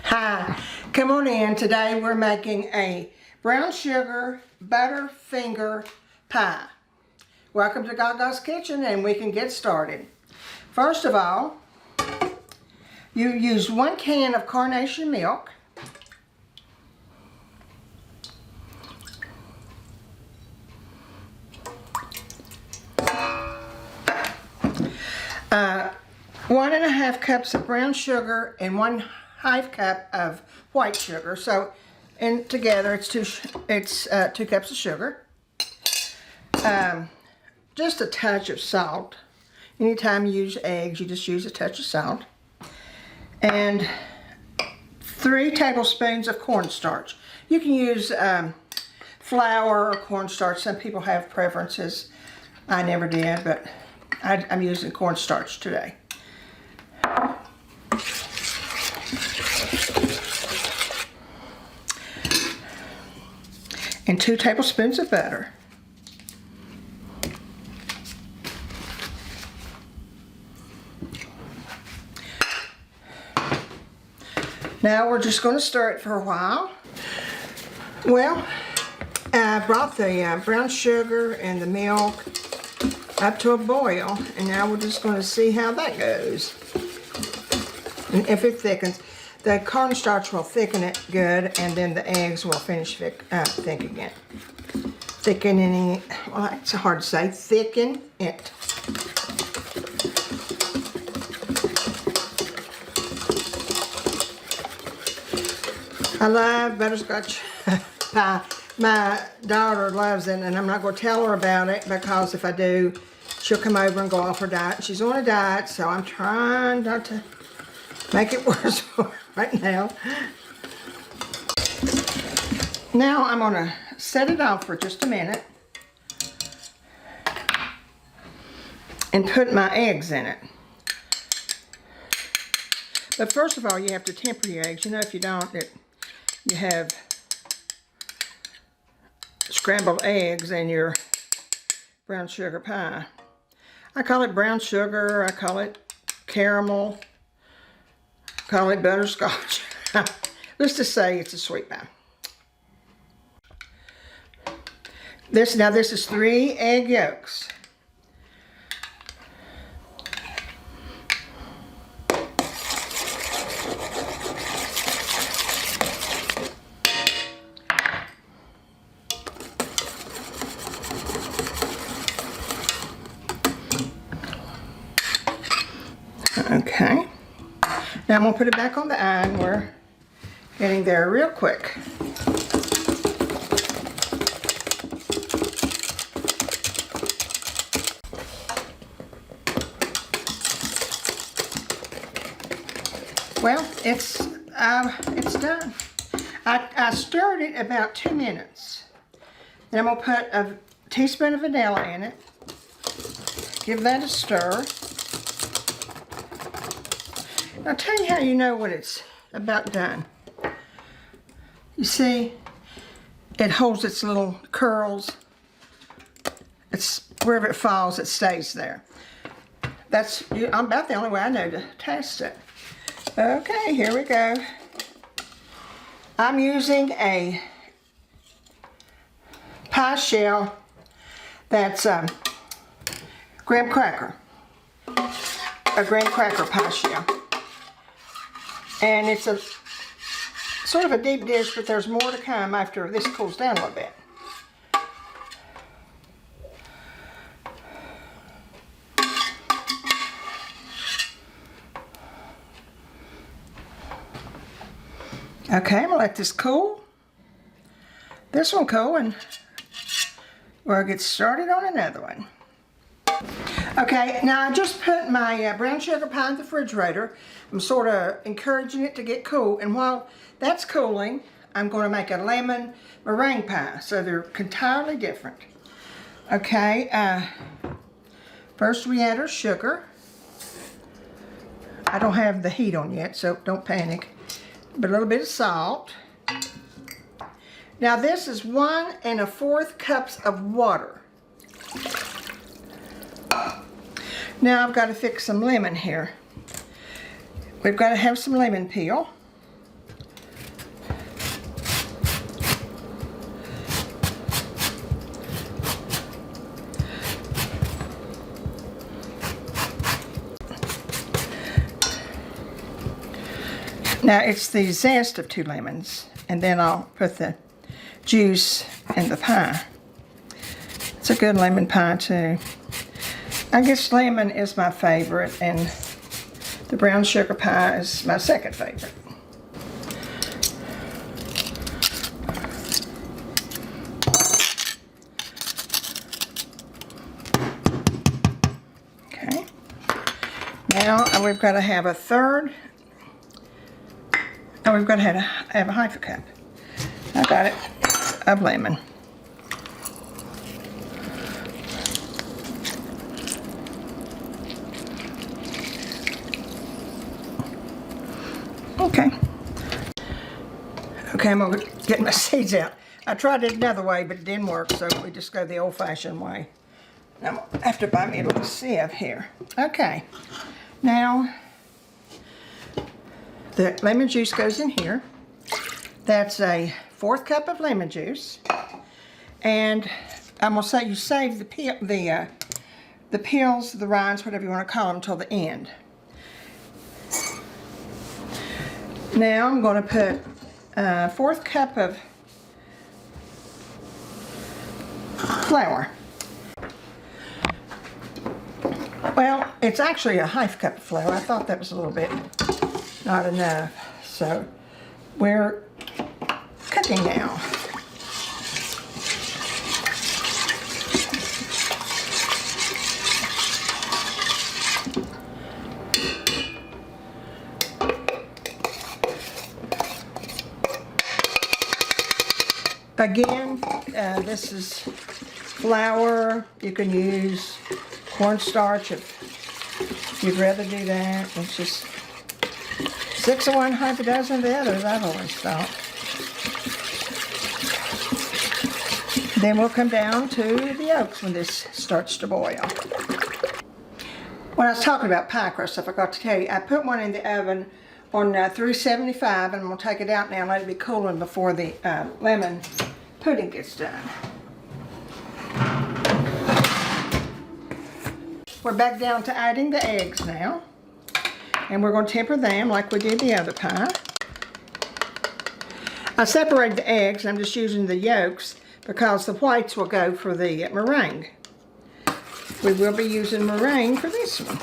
Hi, come on in. Today we're making a brown sugar Butterfinger pie. Welcome to Gaga's Kitchen, and we can get started. First of all, you use 1 can of carnation milk. Uh, 1½ cups of brown sugar and 1/2 cup of white sugar. So, and together it's 2 cups of sugar. Just a touch of salt. Anytime you use eggs, you just use a touch of salt. And 3 tablespoons of cornstarch. You can use flour or cornstarch. Some people have preferences. I never did, but I'm using cornstarch today. And 2 tablespoons of butter. Now we're just going to stir it for a while. Well, I brought the brown sugar and the milk up to a boil, and now we're just going to see how that goes. And if it thickens, the cornstarch will thicken it good, and then the eggs will finish thick again. Thickening it, well, it's hard to say, thicken it. I love butterscotch pie. My daughter loves it, and I'm not going to tell her about it because if I do, she'll come over and go off her diet. She's on a diet, so I'm trying not to make it worse for her right now. Now I'm going to set it off for just a minute and put my eggs in it. But first of all, you have to temper your eggs. You know, if you don't, you have scrambled eggs in your brown sugar pie. I call it brown sugar, I call it caramel, I call it butterscotch. Let's just say it's a sweet pie. This is 3 egg yolks. Okay, now I'm going to put it back on the iron. We're getting there real quick. Well, it's done. I stirred it about 2 minutes. Then I'm going to put a teaspoon of vanilla in it. Give that a stir. I'll tell you how you know when it's about done. You see, it holds its little curls. It's wherever it falls, it stays there. That's about the only way I know to test it. Okay, here we go. I'm using a pie shell that's graham cracker. A graham cracker pie shell. And it's a sort of a deep dish, but there's more to come after this cools down a little bit. Okay, I'm going to let this cool. This one cool, and we'll get started on another one. Okay, now I just put my brown sugar pie in the refrigerator. I'm sort of encouraging it to get cool, and while that's cooling, I'm going to make a lemon meringue pie, so they're entirely different. Okay, first we add our sugar. I don't have the heat on yet, so don't panic. But a little bit of salt. Now this is 1 1/4 cups of water. Now I've got to fix some lemon here. We've got to have some lemon peel. Now it's the zest of 2 lemons, and then I'll put the juice in the pie. It's a good lemon pie too. I guess lemon is my favorite, and the brown sugar pie is my second favorite. Okay. Now we've got to have a third. Oh, we've got to have a half a cup. I got it, of lemon. Okay. Okay, I'm gonna get my seeds out. I tried it another way, but it didn't work, so we just go the old-fashioned way. I'm gonna have to buy me a little sieve here. Okay. Now, the lemon juice goes in here. That's a 1/4 cup of lemon juice. And I'm gonna say you save the peels, the rinds, whatever you want to call them, till the end. Now I'm going to put a 1/4 cup of flour. Well, it's actually a half cup of flour. I thought that was a little bit not enough. So we're cooking now. Again, this is flour. You can use cornstarch if you'd rather do that. It's just 6 of one, half a dozen of the others, I've always thought. Then we'll come down to the yolks when this starts to boil. When I was talking about pie crust, I forgot to tell you, I put one in the oven on 375, and I'm going to take it out now and let it be cooling before the lemon pudding gets done. We're back down to adding the eggs now, and we're going to temper them like we did the other pie. I separated the eggs, and I'm just using the yolks because the whites will go for the meringue. We will be using meringue for this one.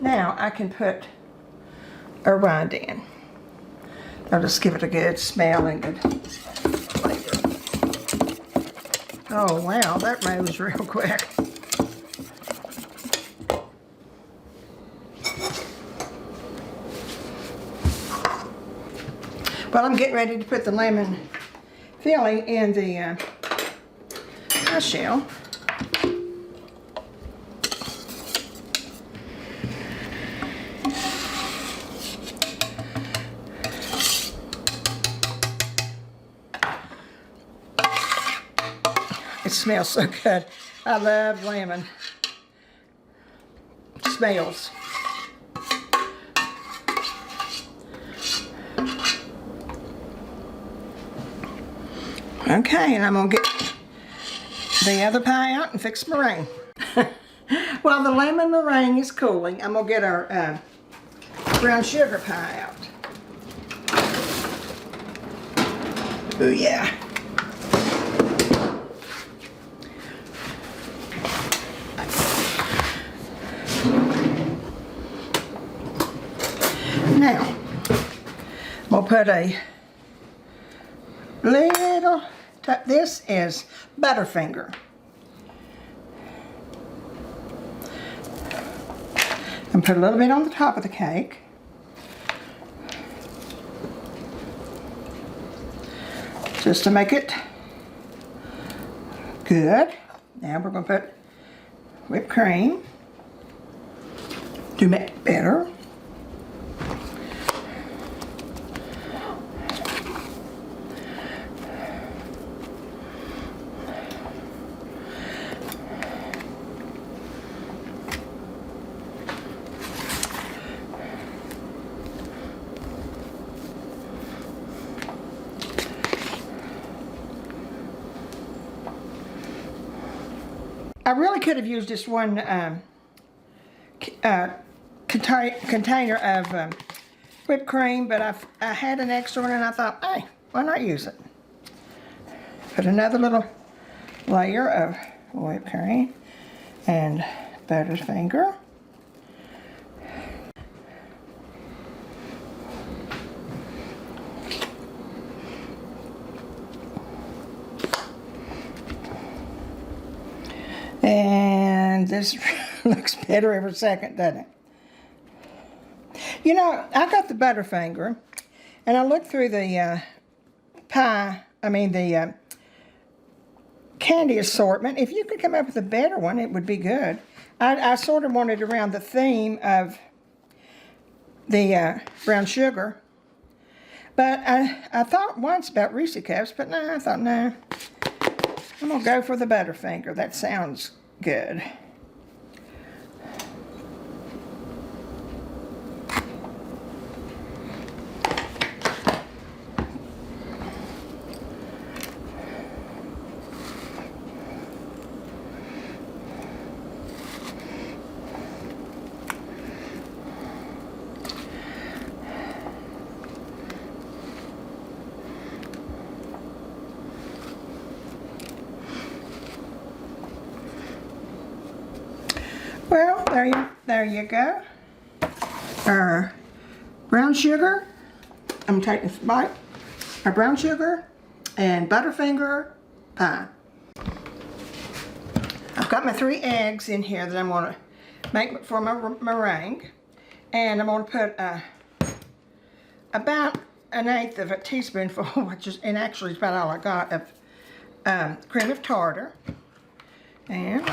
Now I can put a rind in. I'll just give it a good smell and good flavor. Oh wow, that moves real quick. Well, I'm getting ready to put the lemon filling in the pie shell. It smells so good. I love lemon. It smells. Okay, and I'm gonna get the other pie out and fix meringue. While the lemon meringue is cooling, I'm gonna get our brown sugar pie out. Oh yeah. Now, we'll put a little, this is Butterfinger. And put a little bit on the top of the cake. Just to make it good. Now we're going to put whipped cream to make it better. really could have used just one container of whipped cream, but I had an extra one and I thought, hey, why not use it? Put another little layer of whipped cream and Butterfinger. And this looks better every second, doesn't it? You know, I got the Butterfinger, and I looked through the the candy assortment. If you could come up with a better one, it would be good. I sort of wanted around the theme of the brown sugar. But I thought once about Reese's Cups, but no, I thought, no. I'm going to go for the Butterfinger. That sounds good. Well, there you go. Our brown sugar, I'm taking a bite. Our brown sugar and Butterfinger pie. I've got my 3 eggs in here that I'm going to make for my meringue. And I'm going to put about 1/8 of a teaspoonful, and actually it's about all I got, of cream of tartar. And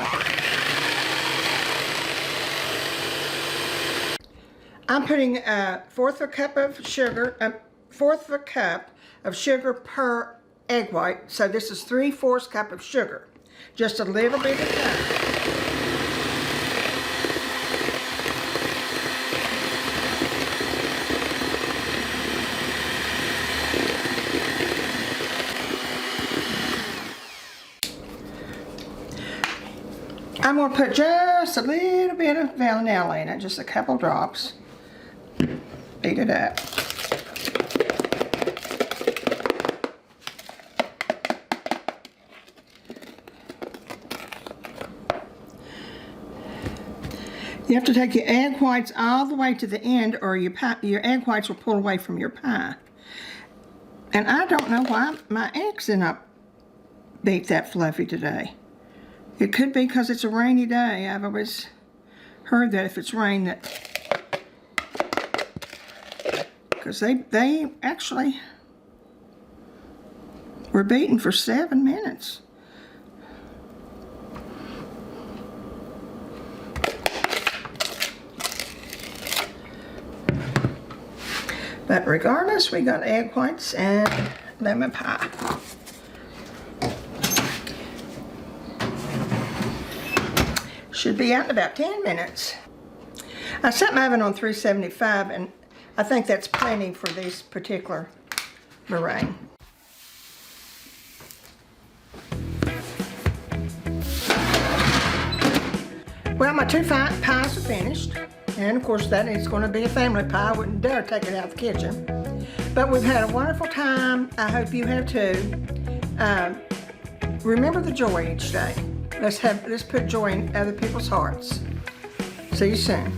I'm putting 1/4 a cup of sugar, 1/4 a cup of sugar per egg white. So this is 3/4 cup of sugar. Just a little bit of that. I'm going to put just a little bit of vanilla in it, just a couple drops. Beat it up. You have to take your egg whites all the way to the end, or your egg whites will pull away from your pie. And I don't know why my eggs did not beat that fluffy today. It could be because it's a rainy day. I've always heard that if it's rain, that because they actually were beaten for 7 minutes. But regardless, we got egg whites and lemon pie. Should be out in about 10 minutes. I set my oven on 375, and I think that's plenty for this particular meringue. Well, my 2 pies are finished. And of course that is going to be a family pie. I wouldn't dare take it out of the kitchen. But we've had a wonderful time. I hope you have too. Remember the joy each day. Let's put joy in other people's hearts. See you soon.